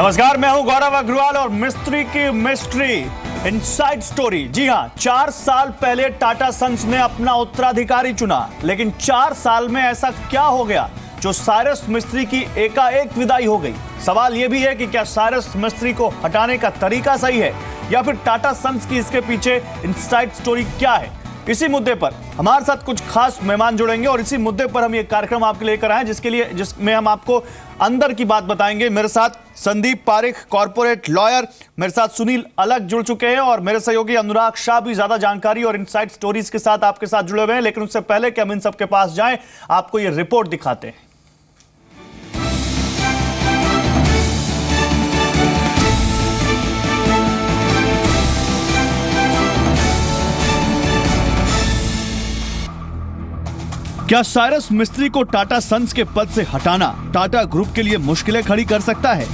नमस्कार, मैं हूं गौरव अग्रवाल और मिस्ट्री की मिस्ट्री इनसाइड स्टोरी। जी हां, 4 साल पहले टाटा सन्स ने अपना उत्तराधिकारी चुना, लेकिन 4 साल में ऐसा क्या हो गया जो साइरस मिस्त्री की एकाएक विदाई हो गई। सवाल यह भी है कि क्या साइरस मिस्त्री को हटाने का तरीका सही है या फिर टाटा सन्स की इसके पीछे इनसाइड स्टोरी क्या है। इसी मुद्दे पर हमारे साथ कुछ खास मेहमान जुड़ेंगे और इसी मुद्दे पर हम ये कार्यक्रम आपके लिए कराएं, जिसमें हम आपको अंदर की बात बताएंगे। मेरे साथ संदीप पारिख, कॉर्पोरेट लॉयर, मेरे साथ सुनील अलग जुड़ चुके हैं और मेरे सहयोगी अनुराग शाह भी ज्यादा जानकारी और इनसाइड स्टोरीज के साथ आपके साथ जुड़े हुए हैं। लेकिन उससे पहले कि हम इन सबके पास जाएं, आपको ये रिपोर्ट दिखाते हैं। क्या साइरस मिस्त्री को टाटा सन्स के पद से हटाना टाटा ग्रुप के लिए मुश्किलें खड़ी कर सकता है?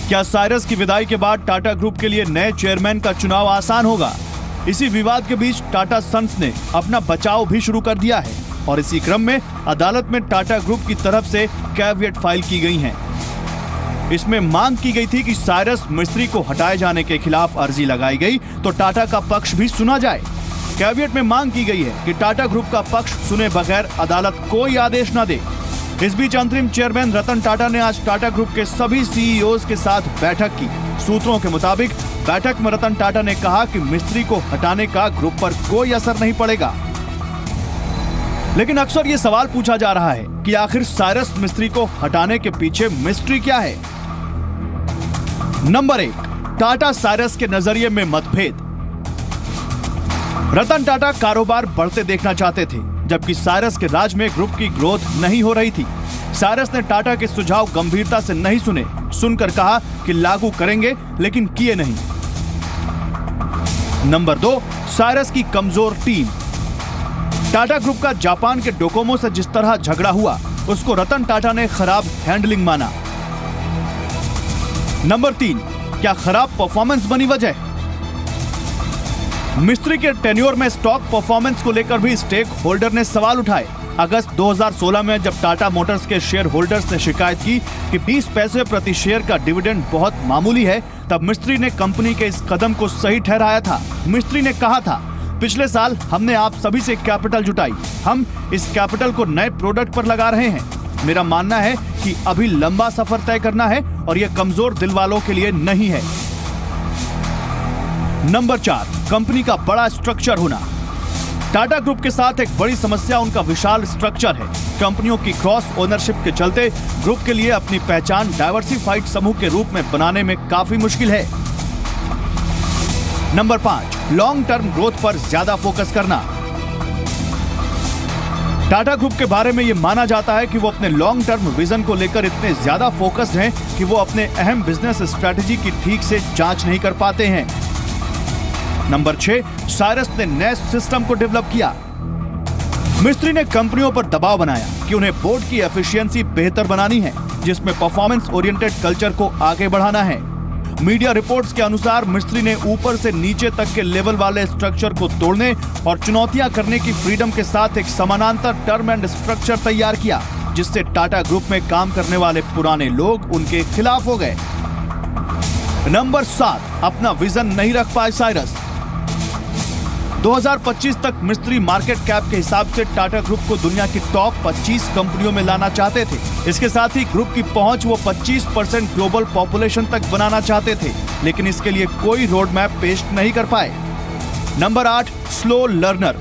क्या साइरस की विदाई के बाद टाटा ग्रुप के लिए नए चेयरमैन का चुनाव आसान होगा? इसी विवाद के बीच टाटा सन्स ने अपना बचाव भी शुरू कर दिया है और इसी क्रम में अदालत में टाटा ग्रुप की तरफ से कैविएट फाइल की गई है। इसमें मांग की गई थी कि साइरस मिस्त्री को हटाए जाने के खिलाफ अर्जी लगाई गई तो टाटा का पक्ष भी सुना जाए। कैविएट में मांग की गई है कि टाटा ग्रुप का पक्ष सुने बगैर अदालत कोई आदेश न दे। इस बीच अंतरिम चेयरमैन रतन टाटा ने आज टाटा ग्रुप के सभी सीईओज के साथ बैठक की। सूत्रों के मुताबिक बैठक में रतन टाटा ने कहा कि मिस्त्री को हटाने का ग्रुप पर कोई असर नहीं पड़ेगा। लेकिन अक्सर ये सवाल पूछा जा रहा है कि आखिर साइरस मिस्त्री को हटाने के पीछे मिस्ट्री क्या है। नंबर 1, टाटा साइरस के नजरिए में मतभेद। रतन टाटा कारोबार बढ़ते देखना चाहते थे, जबकि साइरस के राज में ग्रुप की ग्रोथ नहीं हो रही थी। साइरस ने टाटा के सुझाव गंभीरता से नहीं सुने, सुनकर कहा कि लागू करेंगे, लेकिन किए नहीं। नंबर 2, साइरस की कमजोर टीम। टाटा ग्रुप का जापान के डोकोमो से जिस तरह झगड़ा हुआ, उसको रतन टाटा ने खराब हैंडलिंग माना। नंबर 3, क्या खराब परफॉर्मेंस बनी वजह? मिस्त्री के टेन्योर में स्टॉक परफॉर्मेंस को लेकर भी स्टेक होल्डर ने सवाल उठाए। अगस्त 2016 में जब टाटा मोटर्स के शेयर होल्डर्स ने शिकायत की कि 20 पैसे प्रति शेयर का डिविडेंड बहुत मामूली है, तब मिस्त्री ने कंपनी के इस कदम को सही ठहराया था। मिस्त्री ने कहा था, पिछले साल हमने आप सभी से कैपिटल जुटाई, हम इस कैपिटल को नए प्रोडक्ट पर लगा रहे हैं। मेरा मानना है कि अभी लंबा सफर तय करना है और यह कमजोर दिल वालों के लिए नहीं है। नंबर 4, कंपनी का बड़ा स्ट्रक्चर होना। टाटा ग्रुप के साथ एक बड़ी समस्या उनका विशाल स्ट्रक्चर है। कंपनियों की क्रॉस ओनरशिप के चलते ग्रुप के लिए अपनी पहचान डाइवर्सिफाइड समूह के रूप में बनाने में काफी मुश्किल है। नंबर 5, लॉन्ग टर्म ग्रोथ पर ज्यादा फोकस करना। टाटा ग्रुप के बारे में यह माना जाता है कि वो अपने लॉन्ग टर्म विजन को लेकर इतने ज्यादा फोकस्ड हैं कि वो अपने अहम बिजनेस स्ट्रेटेजी की ठीक से जांच नहीं कर पाते हैं। नंबर 6, साइरस ने नए सिस्टम को डेवलप किया। मिस्त्री ने कंपनियों पर दबाव बनाया कि उन्हें बोर्ड की एफिशिएंसी बेहतर बनानी है, जिसमें परफॉर्मेंस ओरिएंटेड कल्चर को आगे बढ़ाना है। मीडिया रिपोर्ट्स के अनुसार मिस्त्री ने ऊपर से नीचे तक के लेवल वाले स्ट्रक्चर को तोड़ने और चुनौतियां करने की फ्रीडम के साथ एक समानांतर टर्म एंड स्ट्रक्चर तैयार किया, जिससे टाटा ग्रुप में काम करने वाले पुराने लोग उनके खिलाफ हो गए। नंबर 7, अपना विजन नहीं रख पाए साइरस। 2025 तक मिस्त्री मार्केट कैप के हिसाब से टाटा ग्रुप को दुनिया की टॉप 25 कंपनियों में लाना चाहते थे। इसके साथ ही ग्रुप की पहुंच वो 25% ग्लोबल पॉपुलेशन तक बनाना चाहते थे, लेकिन इसके लिए कोई रोड मैप पेश नहीं कर पाए। Number 8, slow learner.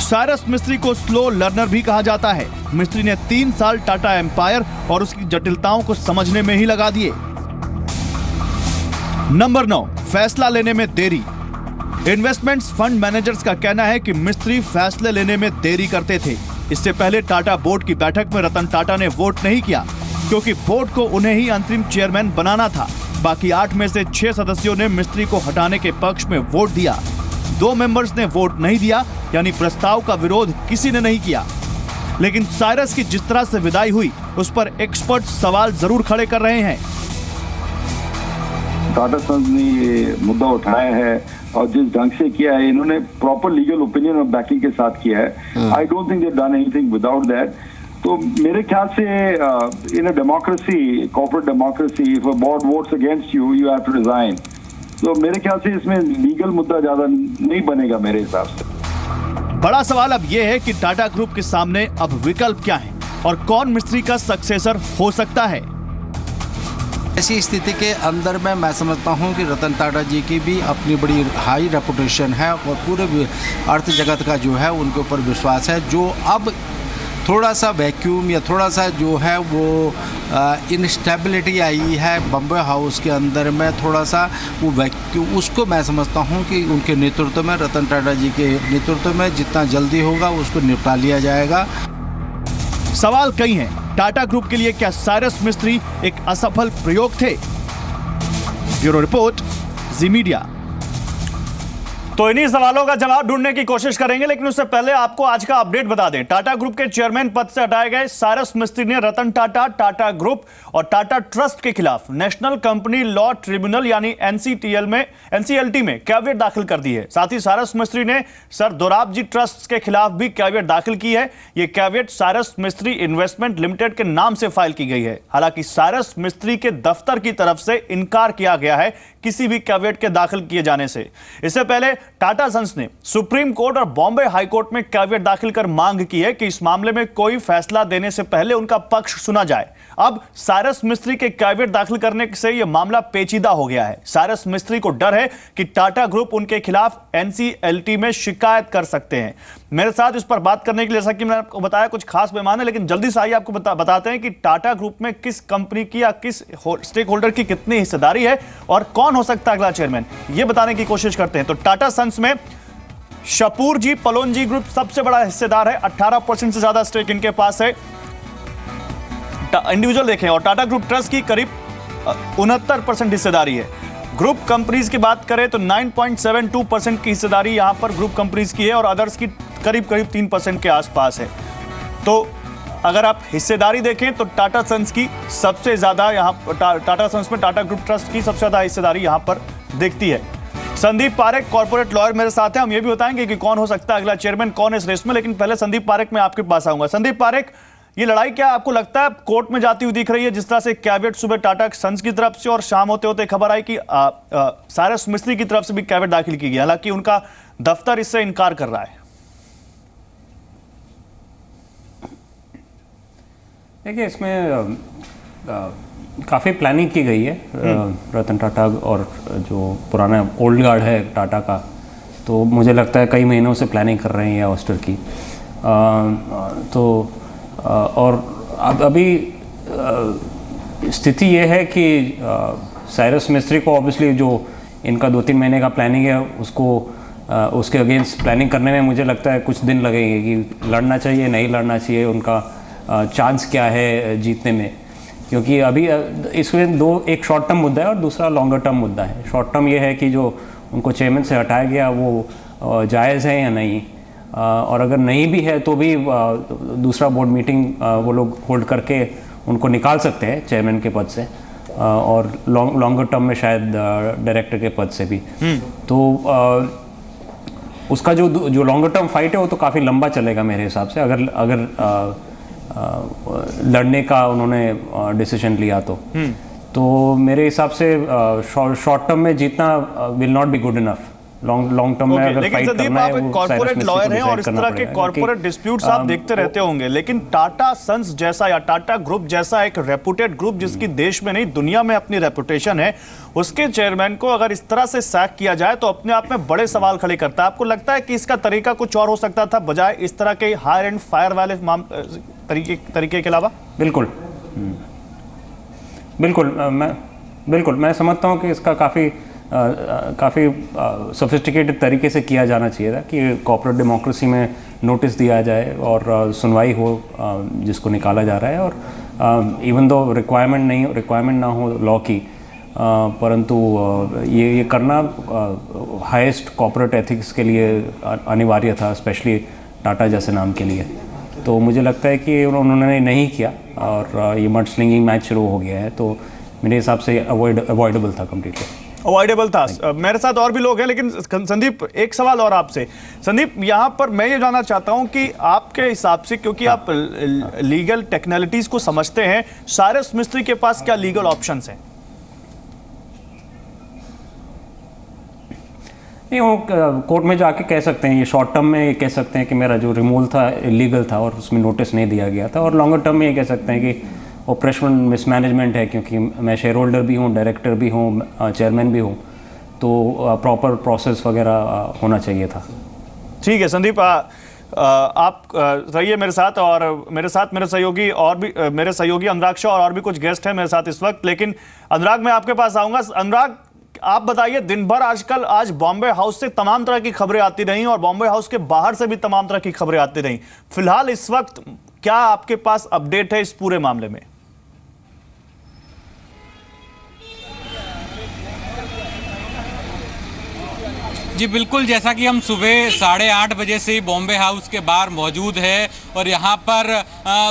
साइरस मिस्त्री को स्लो लर्नर भी कहा जाता है। मिस्त्री ने 3 साल टाटा एम्पायर और उसकी जटिलताओं को समझने में ही लगा दिए। नंबर 9, फैसला लेने में देरी। इन्वेस्टमेंट्स फंड मैनेजर्स का कहना है कि मिस्त्री फैसले लेने में देरी करते थे। इससे पहले टाटा बोर्ड की बैठक में रतन टाटा ने वोट नहीं किया, क्योंकि बोर्ड को उन्हें ही अंतरिम चेयरमैन बनाना था। बाकी 8 में से 6 सदस्यों ने मिस्त्री को हटाने के पक्ष में वोट दिया। 2 मेंबर्स ने वोट नहीं दिया, यानी प्रस्ताव का विरोध किसी ने नहीं किया। लेकिन साइरस की जिस तरह से विदाई हुई, उस पर एक्सपर्ट सवाल जरूर खड़े कर रहे हैं। टाटा सन्स ने ये मुद्दा उठाया है और जिस ढंग से किया है, इन्होंने प्रॉपर लीगल ओपिनियन और बैकिंग के साथ किया है। I don't think they done anything without that. तो मेरे ख्याल से in a democracy, corporate democracy, if a board votes against you, you have to resign. तो मेरे ख्याल से इसमें लीगल मुद्दा ज्यादा नहीं बनेगा मेरे हिसाब से। बड़ा सवाल अब यह है कि टाटा ग्रुप के सामने अब विकल्प क्या है और कौन मिस्त्री का सक्सेसर हो सकता है। ऐसी स्थिति के अंदर में मैं समझता हूं कि रतन टाटा जी की भी अपनी बड़ी हाई रेपुटेशन है और पूरे अर्थ जगत का जो है उनके ऊपर विश्वास है। जो अब थोड़ा सा वैक्यूम या थोड़ा सा जो है वो इनस्टेबिलिटी आई है बम्बे हाउस के अंदर में, थोड़ा सा वो वैक्यूम, उसको मैं समझता हूं कि उनके नेतृत्व में, रतन टाटा जी के नेतृत्व में जितना जल्दी होगा उसको निपटा लिया जाएगा। सवाल कई हैं। टाटा ग्रुप के लिए क्या साइरस मिस्त्री एक असफल प्रयोग थे? ब्यूरो रिपोर्ट, जी मीडिया। तो इन्हीं सवालों का जवाब ढूंढने की कोशिश करेंगे, लेकिन उससे पहले आपको आज का अपडेट बता दें। टाटा ग्रुप के चेयरमैन पद से हटाए गए साइरस मिस्त्री ने रतन टाटा, टाटा ग्रुप और टाटा ट्रस्ट के खिलाफ नेशनल कंपनी लॉ ट्रिब्यूनल यानी एनसीएलटी में कैवियट दाखिल कर दी है। साथ ही साइरस मिस्त्री ने सर दोराबजी ट्रस्ट के खिलाफ भी कैवियट दाखिल की है। यह कैवियट साइरस मिस्त्री इन्वेस्टमेंट लिमिटेड के नाम से फाइल की गई है। हालांकि साइरस मिस्त्री के दफ्तर की तरफ से इनकार किया गया है किसी भी कैवियट के दाखिल किए जाने से। इससे पहले टाटा सन्स ने सुप्रीम कोर्ट और बॉम्बे हाई कोर्ट में कैवियट दाखिल कर मांग की है कि इस मामले में कोई फैसला देने से पहले उनका पक्ष सुना जाए। अब साइरस मिस्त्री के कैवियट दाखिल करने से यह मामला पेचीदा हो गया है। साइरस मिस्त्री को डर है कि टाटा ग्रुप उनके खिलाफ एनसीएलटी में शिकायत कर सकते हैं। मेरे साथ इस पर बात करने के लिए, जैसा कि मैंने आपको बताया, कुछ खास मेहमान है, लेकिन जल्दी से आइए आपको बताते हैं कि टाटा ग्रुप में किस कंपनी की या किस स्टेक होल्डर की कितनी हिस्सेदारी है और कौन हो सकता है अगला चेयरमैन, ये बताने की कोशिश करते हैं। तो टाटा सन्स में शपूरजी पलोनजी ग्रुप सबसे बड़ा हिस्सेदार है, 18% से ज्यादा स्टेक इनके पास है इंडिविजुअल देखें। और टाटा ग्रुप ट्रस्ट की करीब 69% हिस्सेदारी है। ग्रुप कंपनीज की बात करें तो 9.72% की हिस्सेदारी यहां पर ग्रुप कंपनीज की है और अदर्स की करीब 3% के आसपास है। तो अगर आप हिस्सेदारी देखें तो टाटा सन्स की सबसे ज्यादा यहां, टाटा सन्स में टाटा ग्रुप ट्रस्ट की सबसे ज्यादा हिस्सेदारी यहां पर दिखती है। संदीप पारेख कॉर्पोरेट लॉयर मेरे साथ हैं, हम ये भी बताएंगे कि कौन हो सकता है अगला चेयरमैन, कौन इस रेस में। लेकिन पहले संदीप पारेख मैं आपके पास आऊंगा। संदीप पारेख, ये लड़ाई क्या आपको लगता है कोर्ट में जाती हुई दिख रही है? जिस तरह से कैवियट सुबह टाटा सन्स की तरफ से और शाम होते होते खबर आई कि साइरस मिस्त्री की तरफ से भी कैवियट दाखिल की गई, हालांकि उनका दफ्तर इससे इनकार कर रहा है। देखिए, इसमें काफ़ी प्लानिंग की गई है रतन टाटा और जो पुराना ओल्ड गार्ड है टाटा का, तो मुझे लगता है कई महीनों से प्लानिंग कर रहे हैं ऑस्टर की। और अब अभी स्थिति ये है कि साइरस मिस्त्री को ऑब्वियसली जो इनका 2-3 महीने का प्लानिंग है उसको उसके अगेंस्ट प्लानिंग करने में मुझे लगता है कुछ दिन लगेंगे कि लड़ना चाहिए नहीं लड़ना चाहिए, उनका चांस क्या है जीतने में। क्योंकि अभी इसमें एक शॉर्ट टर्म मुद्दा है और दूसरा लॉन्गर टर्म मुद्दा है। शॉर्ट टर्म ये है कि जो उनको चेयरमैन से हटाया गया वो जायज़ है या नहीं, और अगर नहीं भी है तो भी दूसरा बोर्ड मीटिंग वो लोग होल्ड करके उनको निकाल सकते हैं चेयरमैन के पद से, और लॉन्गर टर्म में शायद डायरेक्टर के पद से भी। तो उसका जो लॉन्गर टर्म फाइट है वो तो काफ़ी लंबा चलेगा मेरे हिसाब से, अगर लड़ने का उन्होंने डिसीजन लिया तो मेरे हिसाब से शॉर्ट टर्म में जीतना will not be good enough. Long term में अगर फाइट करना है, वो कॉर्पोरेट लॉयर हैं और इस तरह के कॉर्पोरेट डिस्प्यूट्स आप देखते रहते होंगे, लेकिन टाटा सन्स जैसा या टाटा ग्रुप जैसा एक रेपुटेड ग्रुप जिसकी देश में नहीं दुनिया में अपनी रेपुटेशन है, उसके चेयरमैन को अगर इस तरह से सैक किया जाए तो अपने आप में बड़े सवाल खड़े करता है। आपको लगता है कि इसका तरीका कुछ और हो सकता था बजाय इस तरह के हायर एंड फायर वाले तरीके के अलावा? बिल्कुल मैं समझता हूँ कि इसका काफ़ी सोफिस्टिकेटेड तरीके से किया जाना चाहिए था कि कॉर्पोरेट डेमोक्रेसी में नोटिस दिया जाए और सुनवाई हो जिसको निकाला जा रहा है, और इवन दो रिक्वायरमेंट ना हो लॉ की, परंतु ये करना हाईएस्ट कॉर्पोरेट एथिक्स के लिए अनिवार्य था, स्पेशली टाटा जैसे नाम के लिए। तो मुझे लगता है कि उन्होंने नहीं किया और ये मड स्लिंगिंग मैच शुरू हो गया है, तो मेरे हिसाब से अवॉइडेबल था कम्प्लीटली। अवॉइडेबल था। मेरे साथ और भी लोग हैं, लेकिन संदीप एक सवाल और आपसे। संदीप, यहाँ पर मैं ये जानना चाहता हूँ कि आपके हिसाब से, क्योंकि आप लीगल टेक्निकलिटीज को समझते हैं, साइरस मिस्त्री के पास क्या लीगल ऑप्शंस हैं? नहीं, वो कोर्ट में जाके कह सकते हैं, ये शॉर्ट टर्म में ये कह सकते हैं कि मेरा जो रिमूवल था इलीगल था और उसमें नोटिस नहीं दिया गया था, और लॉन्गर टर्म में ये कह सकते हैं कि ऑपरेशनल मिसमैनेजमेंट है, क्योंकि मैं शेयर होल्डर भी हूँ, डायरेक्टर भी हूँ, चेयरमैन भी हूँ, तो प्रॉपर प्रोसेस वगैरह होना चाहिए था। ठीक है संदीप, आप रहिए मेरे साथ, और मेरे साथ मेरे सहयोगी अनुराग शाह और भी कुछ गेस्ट हैं मेरे साथ इस वक्त। लेकिन अनुराग, मैं आपके पास आऊँगा। अनुराग, आप बताइए, दिन भर आज बॉम्बे हाउस से तमाम तरह की खबरें आती रहीं और बॉम्बे हाउस के बाहर से भी तमाम तरह की खबरें आती रहीं। फिलहाल इस वक्त क्या आपके पास अपडेट है इस पूरे मामले में? जी बिल्कुल, जैसा कि हम सुबह 8:30 बजे से ही बॉम्बे हाउस के बाहर मौजूद है और यहाँ पर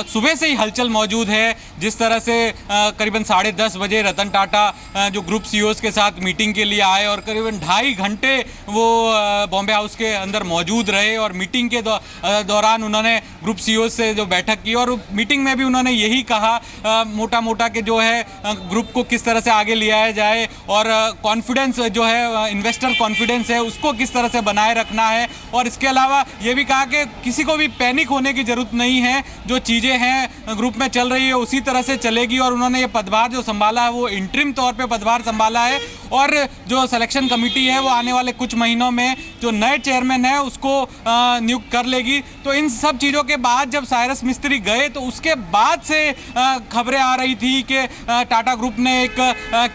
सुबह से ही हलचल मौजूद है। जिस तरह से करीबन 10:30 बजे रतन टाटा जो ग्रुप सीईओज़ के साथ मीटिंग के लिए आए और करीबन 2.5 घंटे वो बॉम्बे हाउस के अंदर मौजूद रहे और मीटिंग के दौरान उन्होंने ग्रुप सीईओ से जो बैठक की और मीटिंग में भी उन्होंने यही कहा मोटा कि जो है ग्रुप को किस तरह से आगे ले आया जाए और कॉन्फिडेंस जो है, इन्वेस्टर कॉन्फिडेंस है, उसको किस तरह से बनाए रखना है। और इसके अलावा ये भी कहा कि किसी को भी पैनिक होने की ज़रूरत नहीं है, जो चीज़ें हैं ग्रुप में चल रही है उसी तरह से चलेगी। और उन्होंने ये पदभार जो संभाला है वो इंटरिम तौर पे पदभार संभाला है और जो सिलेक्शन कमेटी है वो आने वाले कुछ महीनों में जो नए चेयरमैन है उसको नियुक्त कर लेगी। तो इन सब चीज़ों के बाद जब साइरस मिस्त्री गए तो उसके बाद से खबरें आ रही थी कि टाटा ग्रुप ने एक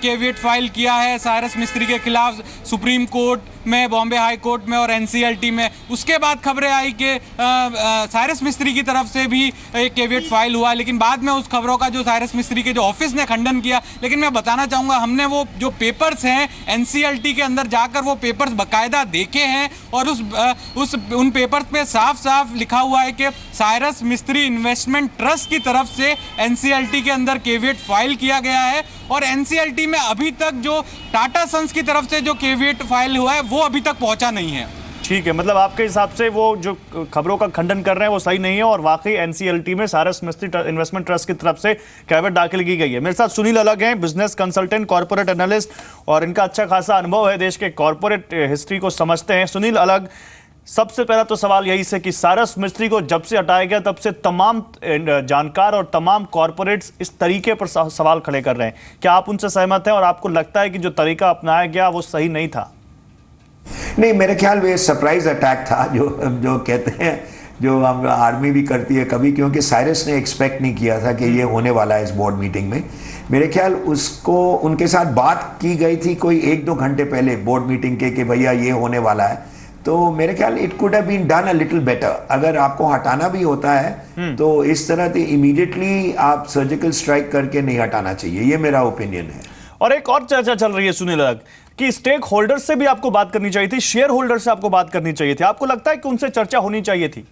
केविएट फाइल किया है साइरस मिस्त्री के खिलाफ सुप्रीम कोर्ट में, बॉम्बे हाई कोर्ट में और एनसीएलटी में। उसके बाद खबरें आई कि साइरस मिस्त्री की तरफ से भी एक केविएट फाइल हुआ, लेकिन बाद में उस खबरों का जो साइरस मिस्त्री के जो ऑफिस ने खंडन किया। लेकिन मैं बताना चाहूँगा, हमने वो जो पेपर्स हैं एनसीएलटी के अंदर जाकर वो पेपर्स बाकायदा देखे हैं और उन पेपर्स पे साफ साफ लिखा हुआ है कि साइरस मिस्त्री इन्वेस्टमेंट ट्रस्ट की तरफ से एनसीएलटी के अंदर केविएट फाइल किया गया है और एनसीएलटी में अभी तक जो टाटा सन्स की तरफ से जो केविएट फाइल हुआ है वो अभी तक पहुंचा नहीं है। ठीक है, मतलब आपके हिसाब से वो जो खबरों का खंडन कर रहे हैं वो सही नहीं है और वाकई एनसीएलटी में साइरस मिस्त्री इन्वेस्टमेंट ट्रस्ट की तरफ से कैविएट दाखिल की गई है। मेरे साथ सुनील अलग हैं, बिजनेस कंसल्टेंट, कॉर्पोरेट एनालिस्ट, और इनका अच्छा खासा अनुभव है, देश के कॉर्पोरेट हिस्ट्री को समझते हैं। सुनील अलग, सबसे पहला तो सवाल यही से कि साइरस मिस्त्री को जब से हटाया गया तब से तमाम जानकार और तमाम कॉर्पोरेट्स इस तरीके पर सवाल खड़े कर रहे हैं, क्या आप उनसे सहमत हैं और आपको लगता है कि जो तरीका अपनाया गया वो सही नहीं था? नहीं, मेरे ख्याल में सरप्राइज अटैक था जो कहते हैं, जो हम आर्मी भी करती है कभी, क्योंकि साइरस ने एक्सपेक्ट नहीं किया था कि ये होने वाला है इस बोर्ड मीटिंग में। मेरे ख्याल उसको उनके साथ बात की गई थी कोई 1-2 घंटे पहले बोर्ड मीटिंग के कि भैया ये होने वाला है। तो मेरे ख्याल it could have been done a little better. अगर आपको हटाना भी होता है तो इस तरह से इमीडिएटली आप सर्जिकल स्ट्राइक करके नहीं हटाना चाहिए, ये मेरा ओपिनियन है। और एक और चर्चा चल रही है सुनील अलग कि स्टेक होल्डर से भी आपको बात करनी चाहिए थी, शेयर होल्डर से आपको बात करनी चाहिए थी। आपको लगता है कि उनसे चर्चा होनी चाहिए थी?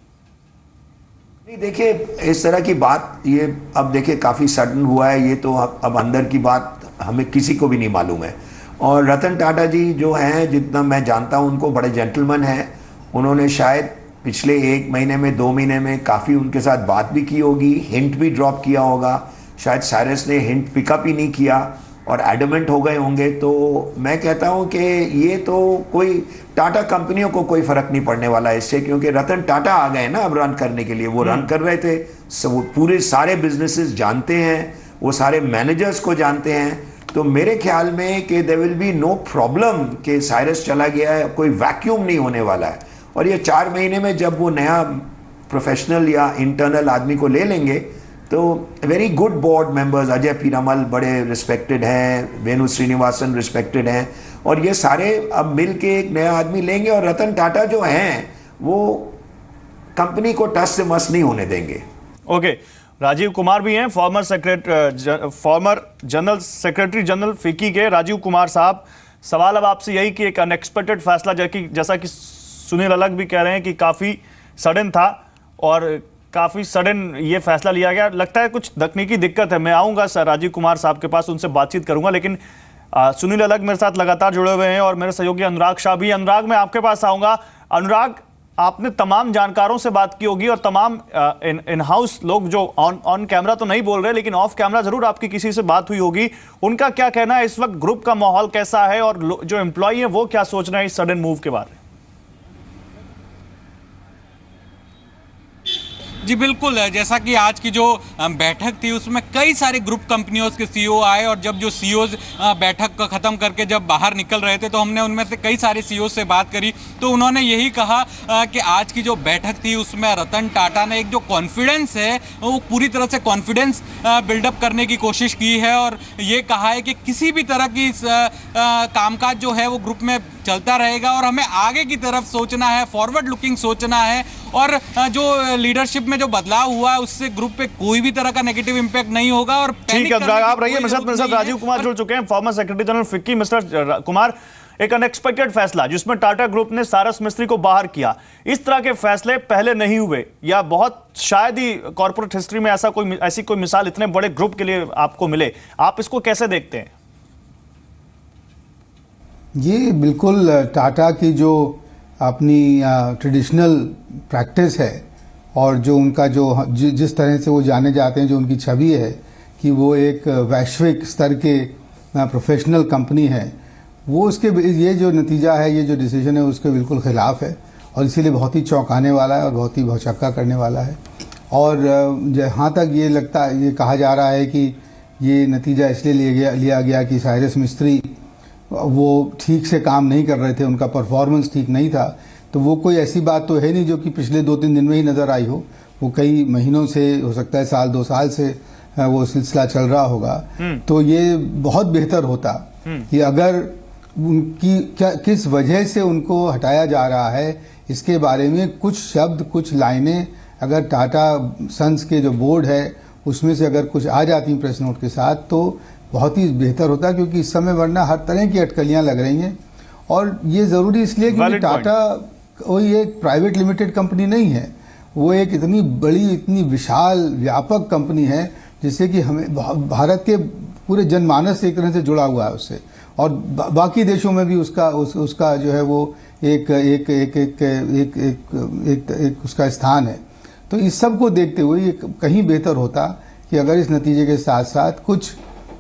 नहीं, देखिए इस तरह की बात, ये अब देखिए काफी सडन हुआ है, ये तो अब अंदर की बात हमें किसी को भी नहीं मालूम है। और रतन टाटा जी जो हैं, जितना मैं जानता हूं उनको, बड़े जेंटलमैन हैं। उन्होंने शायद पिछले 1 महीने में 2 महीने में काफ़ी उनके साथ बात भी की होगी, हिंट भी ड्रॉप किया होगा। शायद साइरस ने हिंट पिकअप ही नहीं किया और एडमेंट हो गए होंगे। तो मैं कहता हूं कि ये तो कोई टाटा कंपनियों को कोई फ़र्क नहीं पड़ने वाला है इससे, क्योंकि रतन टाटा आ गए ना अब रन करने के लिए। वो रन कर रहे थे, पूरे सारे बिजनेसेस जानते हैं, वो सारे मैनेजर्स को जानते हैं। तो मेरे ख्याल में कि there will be no problem कि साइरस चला गया है, कोई वैक्यूम नहीं होने वाला है। और ये 4 महीने में जब वो नया प्रोफेशनल या इंटरनल आदमी को ले लेंगे तो very good board members, Ajay Piramal बड़े रिस्पेक्टेड हैं, वेणु श्रीनिवासन रिस्पेक्टेड हैं, और ये सारे अब मिल के एक नया आदमी लेंगे और रतन टाटा जो हैं वो कंपनी को टस से मस नहीं होने देंगे। ओके, राजीव कुमार भी हैं, former general secretary general FICCI के। राजीव कुमार साहब, सवाल अब आपसे यही कि एक अनएक्सपेक्टेड फैसला जैसा कि सुनील अलग भी कह रहे हैं कि काफ़ी सडन था और काफ़ी सडन ये फैसला लिया गया। लगता है कुछ तकनीकी दिक्कत है। मैं आऊँगा सर राजीव कुमार साहब के पास, उनसे बातचीत करूँगा, लेकिन सुनील अलग मेरे साथ लगातार जुड़े हुए हैं और मेरे सहयोगी अनुराग शाह भी। अनुराग, मैं आपके पास आऊंगा। अनुराग, आपने तमाम जानकारों से बात की होगी और तमाम इन हाउस लोग जो ऑन कैमरा तो नहीं बोल रहे लेकिन ऑफ कैमरा जरूर आपकी किसी से बात हुई होगी। उनका क्या कहना है, इस वक्त ग्रुप का माहौल कैसा है और जो एम्प्लॉई है वो क्या सोच रहे हैं इस सडन मूव के बारे में? जी बिल्कुल, जैसा कि आज की जो बैठक थी उसमें कई सारे ग्रुप कंपनियों के सीईओ आए और जब जो सीईओ बैठक ख़त्म करके जब बाहर निकल रहे थे तो हमने उनमें से कई सारे सीईओ से बात करी तो उन्होंने यही कहा कि आज की जो बैठक थी उसमें रतन टाटा ने एक जो कॉन्फिडेंस है वो पूरी तरह से कॉन्फिडेंस बिल्डअप करने की कोशिश की है और ये कहा है कि किसी भी तरह की कामकाज जो है वो ग्रुप में चलता रहेगा और हमें आगे की तरफ सोचना है, फॉरवर्ड लुकिंग सोचना है और जो लीडरशिप में जो बदलाव हुआ है उससे ग्रुप पे कोई भी तरह का नेगेटिव इंपैक्ट नहीं होगा। और ठीक है अनुराग, आप रहिए मेरे साथ राजीव कुमार जुड़ चुके हैं, former secretary general FICCI. Mister Kumar, एक अनएक्सपेक्टेड फैसला जिसमें टाटा ग्रुप ने सारस मिस्त्री को बाहर किया, इस तरह के फैसले पहले नहीं हुए या बहुत शायद ही कॉर्पोरेट हिस्ट्री में ऐसी कोई मिसाल इतने बड़े ग्रुप के लिए आपको मिले, आप इसको कैसे देखते हैं? ये बिल्कुल टाटा की जो अपनी ट्रेडिशनल प्रैक्टिस है और जो उनका जिस तरह से वो जाने जाते हैं, जो उनकी छवि है कि वो एक वैश्विक स्तर के प्रोफेशनल कंपनी है, वो उसके ये जो नतीजा है, ये जो डिसीजन है उसके बिल्कुल ख़िलाफ़ है और इसीलिए बहुत ही चौंकाने वाला है और बहुत ही भौचक्का करने वाला है। और जहाँ तक ये कहा जा रहा है कि ये नतीजा इसलिए लिया गया कि साइरस मिस्त्री वो ठीक से काम नहीं कर रहे थे, उनका परफॉर्मेंस ठीक नहीं था, तो वो कोई ऐसी बात तो है नहीं जो कि पिछले 2-3 दिन में ही नज़र आई हो। वो कई महीनों से, हो सकता है 1-2 साल से वो सिलसिला चल रहा होगा। तो ये बहुत बेहतर होता कि अगर उनकी किस वजह से उनको हटाया जा रहा है इसके बारे में कुछ शब्द, कुछ लाइनें अगर टाटा सन्स के जो बोर्ड है उसमें से अगर कुछ आ जाती प्रेस नोट के साथ तो बहुत ही बेहतर होता, क्योंकि इस समय वरना हर तरह की अटकलियां लग रही हैं। और ये ज़रूरी इसलिए क्योंकि टाटा कोई एक प्राइवेट लिमिटेड कंपनी नहीं है, वो एक इतनी बड़ी, इतनी विशाल, व्यापक कंपनी है जिससे कि हमें भारत के पूरे जनमानस से एक तरह से जुड़ा हुआ है उससे, और बाकी देशों में भी उसका जो है वो एक उसका स्थान है। तो इस सब को देखते हुए ये कहीं बेहतर होता कि अगर इस नतीजे के साथ साथ कुछ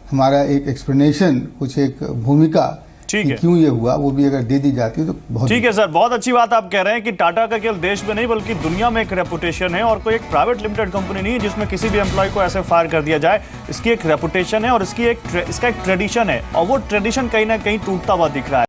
हमारा एक एक्सप्लेनेशन, कुछ एक भूमिका कि क्यों ये हुआ, वो भी अगर दे दी जाती है तो बहुत ठीक है सर। बहुत अच्छी बात आप कह रहे हैं कि टाटा का केवल देश में नहीं बल्कि दुनिया में एक रेपुटेशन है और कोई एक प्राइवेट लिमिटेड कंपनी नहीं है जिसमें किसी भी एम्प्लॉय को ऐसे फायर कर दिया जाए। इसकी एक रेपुटेशन है और इसका एक ट्रेडिशन है और वो ट्रेडिशन कहीं ना कहीं टूटता हुआ दिख रहा है।